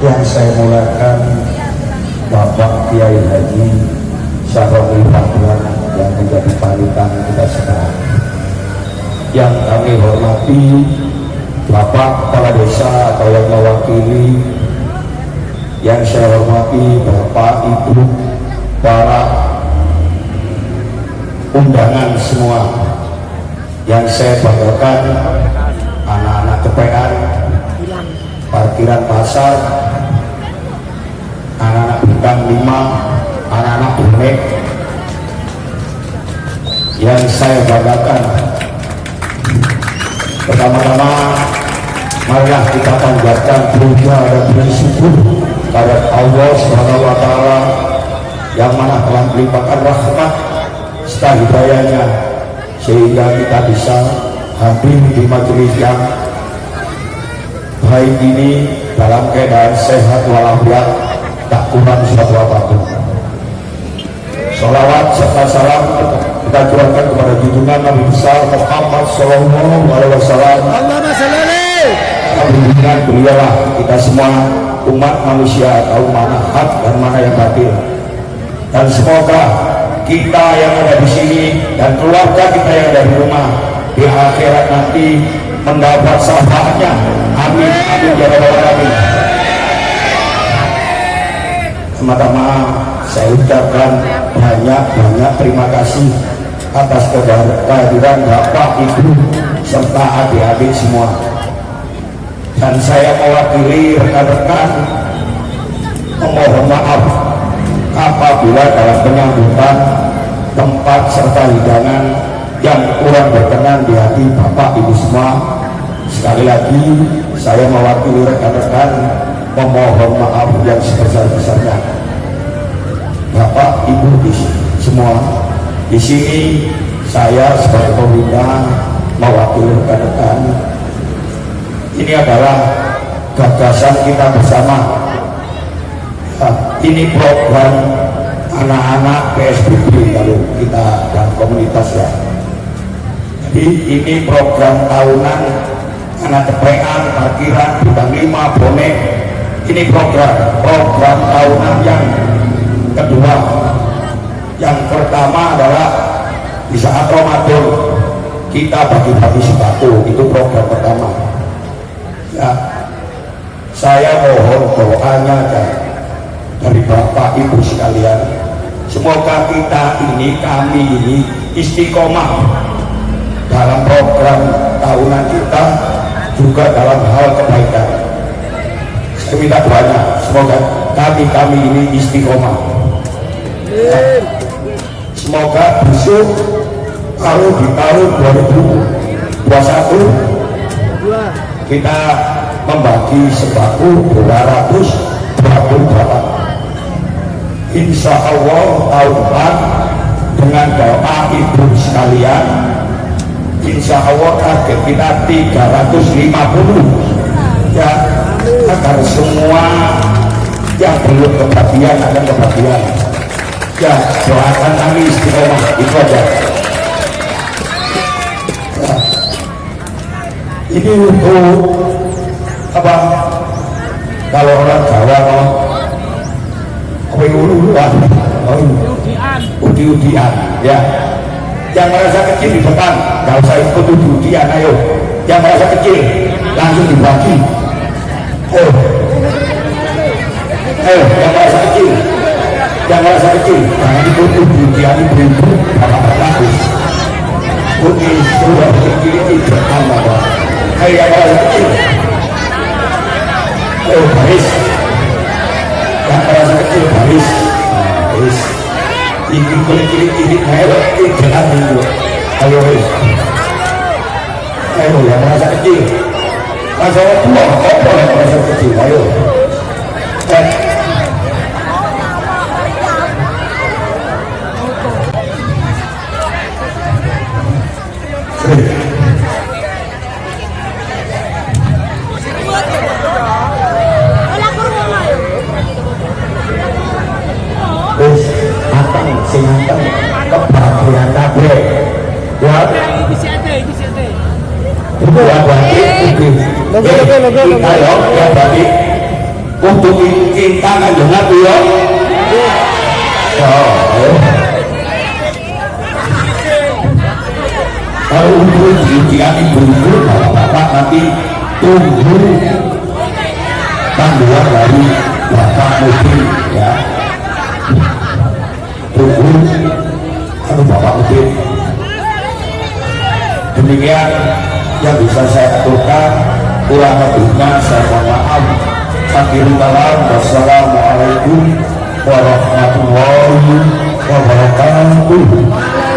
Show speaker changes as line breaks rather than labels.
yang saya muliakan Bapak Kiai Haji Syahroni Fadlan yang menjadi panutan kita semua. Yang kami hormati Bapak Kepala Desa atau yang mewakili, yang saya hormati Bapak Ibu para undangan semua, yang saya banggakan anak-anak TPN, parkiran pasar, anak-anak bintang 5, anak-anak bonek. Yang saya banggakan, pertama-tama marilah kita panjatkan puja dan bersyukur kepada Allah Subhanahu wa Ta'ala yang mana telah melimpahkan rahmat serta hidayahnya sehingga kita bisa hadir di majelis yang baik ini dalam keadaan sehat walafiat, tak kurang suatu apapun. Salawat serta salam kita curahkan kepada junjungan Nabi besar Muhammad Sallallahu Alaihi Wasallam. Dengan beliaulah kita semua umat manusia tahu mana hak dan mana yang batil. Dan semoga kita yang ada di sini dan keluarga kita yang ada di rumah di akhirat nanti mendapat syafaatnya. Amin, amin ya rabbal alamin. Pertama saya ucapkan banyak terima kasih atas kehadiran Bapak, Ibu serta adik-adik semua. Dan saya mewakili rekan-rekan memohon maaf apabila dalam penyambutan tempat serta hidangan yang kurang berkenan di hati Bapak Ibu semua. Sekali lagi saya mewakili rekan-rekan memohon maaf yang sebesar-besarnya. Bapak Ibu semua di sini, saya sebagai pembina mewakili rekan-rekan. Ini adalah gagasan kita bersama. Ini program anak-anak PSBB kalau kita dan komunitas ya. Jadi ini program tahunan anak TPN, parkiran, bintang 5, bonek. Ini program tahunan yang kedua. Yang pertama adalah di saat Ramadan kita bagi-bagi sembako, itu program pertama. Ya, saya mohon doanya dari Bapak Ibu sekalian, semoga kami ini istiqomah dalam program tahunan kita, juga dalam hal kebaikan. Saya minta doanya, semoga kami ini istiqomah. Semoga besok kalau di tahun 2021 kita membagi sembako 228. Insya Allah tahun depan dengan doa ibu sekalian, insya Allah target kita 350 ya, agar semua yang belum kebagian akan kebagian ya. Doakan kami istiqomah, itu aja ya. Ini untuk apa, kalau orang Jawa udi-udian ya. Yang merasa kecil di depan, gak usah ikut udi-udian, ayo. Yang merasa kecil langsung dibagi. Ayo yang merasa kecil, jangan ikut udi-udian, ibu-ibu, bapak-bapak. Ini sudah kecil bersama. Ayo yang merasa kecil, baris. Yang merasa kecil baris. Ini kulit-kulit ayo jangan dulu. Ayo yang merasa kecil, masa tua apa yang merasa kecil, ayo. Kebahagiaan kabeh ya. Itu ya berarti kita yang berarti untuk kita kanjeng Nabi ya. Kalau untuk ujian ibu-ibu bapak nanti tunggu panduan dari bapak mungkin ya, tunggu bapak mungkin. Demikian yang bisa saya aturkan, kurang lebihnya saya mohon maaf. Akhirul kalam, wassalamualaikum warahmatullahi wabarakatuh.